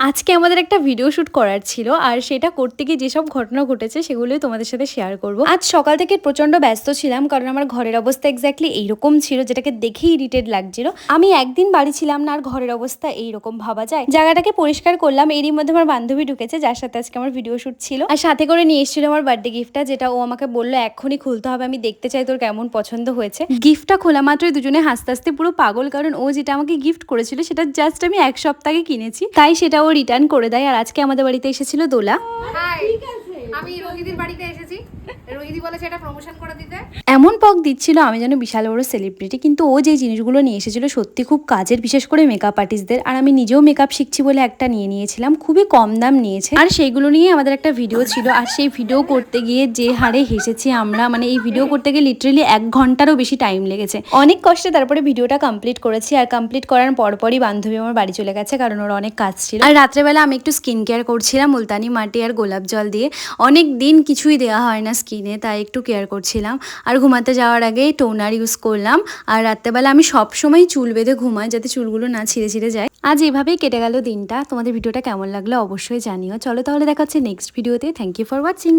আজকে আমাদের একটা ভিডিও শ্যুট করার ছিল, আর সেটা করতে গিয়ে যেসব ঘটনা ঘটেছে সেগুলোই তোমাদের সাথে শেয়ার করব। আজ সকাল থেকে প্রচন্ড ব্যস্ত ছিলাম, কারণ আমার ঘরের অবস্থা এক্স্যাক্টলি এইরকম ছিল, যেটাকে দেখেই ইরিটেট লাগছিল। আমি একদিন বাড়ি ছিলাম না, আর ঘরের অবস্থা এইরকম ভাবা যায়। জায়গাটাকে পরিষ্কার করলাম, এরই মধ্যে আমার বান্ধবী ঢুকেছে, যার সাথে আজকে আমার ভিডিও শ্যুট ছিল, আর সাথে করে নিয়ে এসেছিল আমার বার্থডে গিফটটা, যেটা ও আমাকে বললো এক্ষুনি খুলতে হবে, আমি দেখতে চাই তোর কেমন পছন্দ হয়েছে। গিফটটা খোলা মাত্রই দুজনে হাসতে হাসতে পুরো পাগল, কারণ ও যেটা আমাকে গিফট করেছিল সেটা জাস্ট আমি এক সপ্তাহে কিনেছি, তাই সেটা ও রিটার্ন করে দেয়। আর আজকে আমাদের বাড়িতে এসেছিল দোলা। আমি রোহিদির বাড়িতে এসেছি, রোহিদি বলেছে এটা প্রমোশন করে দিতে। এমন পক দিচ্ছিল আমি যেন বিশাল বড় সেলিব্রিটি, কিন্তু ও যে জিনিসগুলো নিয়ে এসেছিল সত্যি খুব কাজের, বিশেষ করে মেকআপ আর্টিস্টদের। আর আমি নিজেও মেকআপ শিখছি বলে একটা নিয়ে নিয়েছিলাম, খুবই কম দাম নিয়েছে, আর সেইগুলো নিয়ে আমাদের একটা ভিডিও ছিল। আর সেই ভিডিও করতে গিয়ে যে হারে হেসেছি আমরা, মানে এই ভিডিও করতে গিয়ে লিটারেলি 1 ঘন্টারও বেশি টাইম লেগেছে। অনেক কষ্টে তারপরে ভিডিওটা কমপ্লিট করেছি, আর কমপ্লিট করার পরপরই বান্ধবী আমার বাড়ি চলে গেছে, কারণ ওর অনেক কাজ ছিল। আর রাত্রেবেলা আমি একটু স্কিন কেয়ার করছিলাম মুলতানি মাটি আর গোলাপ জল দিয়ে। অনেক দিন কিছুই দেওয়া হয় না স্কিনে, তাই একটু কেয়ার করছিলাম। আর ঘুমাতে যাওয়ার আগে টোনার ইউজ করলাম। আর রাত্রেবেলা আমি সবসময় চুল বেঁধে ঘুমাই, যাতে চুলগুলো না ছিঁড়ে ছিঁড়ে যায়। আজ এভাবেই কেটে গেল দিনটা। তোমাদের ভিডিওটা কেমন লাগলো অবশ্যই জানিও। চলো তাহলে দেখা হচ্ছে নেক্সট ভিডিওতে। Thank you for watching.